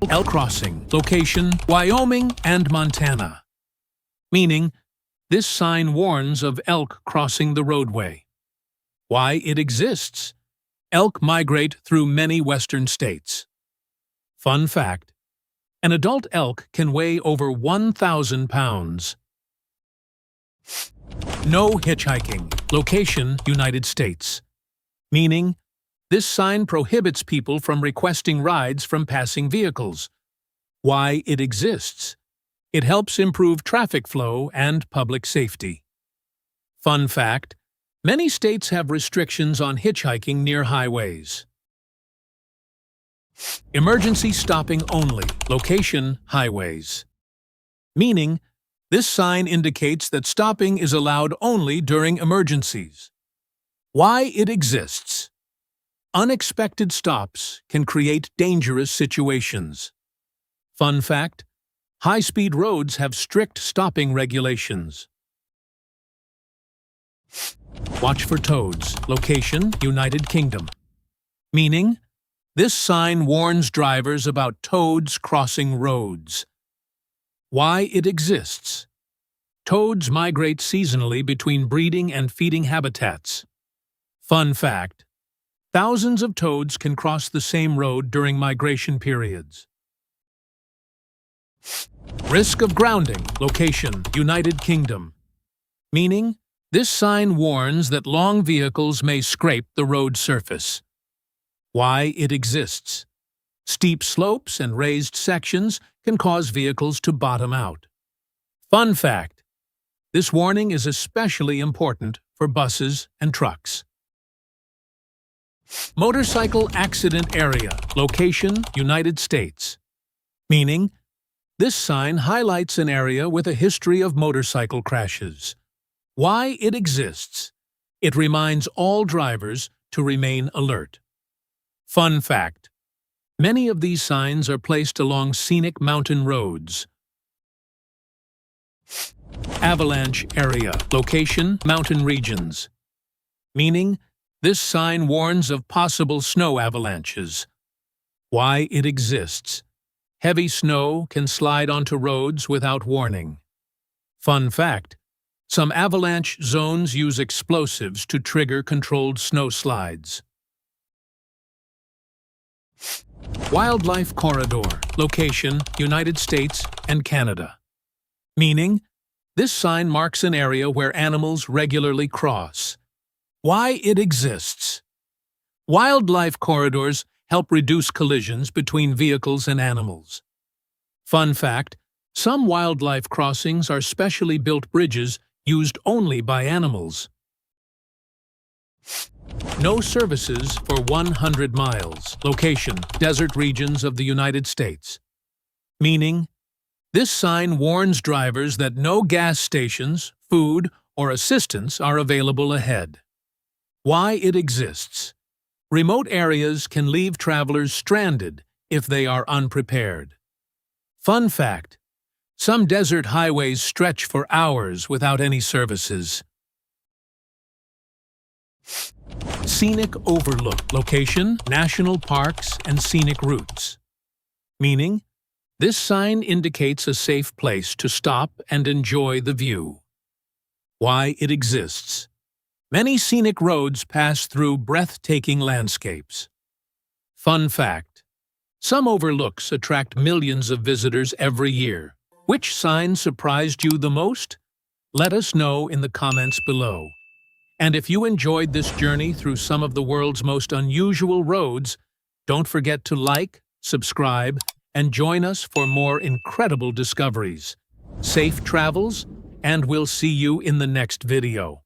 Elk Crossing, location, Wyoming and Montana. Meaning, this sign warns of elk crossing the roadway. Why it exists? Elk migrate through many western states. Fun fact: an adult elk can weigh over 1,000 pounds. No hitchhiking, location, United States. Meaning, this sign prohibits people from requesting rides from passing vehicles. Why it exists? It helps improve traffic flow and public safety. Fun fact: many states have restrictions on hitchhiking near highways. Emergency stopping only, location, highways. Meaning, this sign indicates that stopping is allowed only during emergencies. Why it exists? Unexpected stops can create dangerous situations. Fun fact: high-speed roads have strict stopping regulations. Watch for toads, location, United Kingdom. Meaning, this sign warns drivers about toads crossing roads. Why it exists? Toads migrate seasonally between breeding and feeding habitats. Fun fact: thousands of toads can cross the same road during migration periods. Risk of grounding, location, United Kingdom. Meaning, this sign warns that long vehicles may scrape the road surface. Why it exists? Steep slopes and raised sections can cause vehicles to bottom out. Fun fact: this warning is especially important for buses and trucks. Motorcycle accident area, location, United States. Meaning, this sign highlights an area with a history of motorcycle crashes. Why it exists? It reminds all drivers to remain alert. Fun fact: many of these signs are placed along scenic mountain roads. Avalanche area, location, mountain regions. Meaning, this sign warns of possible snow avalanches. Why it exists? Heavy snow can slide onto roads without warning. Fun fact: some avalanche zones use explosives to trigger controlled snowslides. Wildlife corridor, location, United States and Canada. Meaning, this sign marks an area where animals regularly cross. Why it exists? Wildlife corridors help reduce collisions between vehicles and animals. Fun fact: some wildlife crossings are specially built bridges used only by animals. No services for 100 miles. Location: desert regions of the United States. Meaning, this sign warns drivers that no gas stations, food, or assistance are available ahead. Why it exists? Remote areas can leave travelers stranded if they are unprepared. Fun fact: some desert highways stretch for hours without any services. Scenic overlook, location, national parks and scenic routes. Meaning, this sign indicates a safe place to stop and enjoy the view. Why it exists? Many scenic roads pass through breathtaking landscapes. Fun fact: some overlooks attract millions of visitors every year. Which sign surprised you the most? Let us know in the comments below. And if you enjoyed this journey through some of the world's most unusual roads, don't forget to like, subscribe, and join us for more incredible discoveries. Safe travels, and we'll see you in the next video.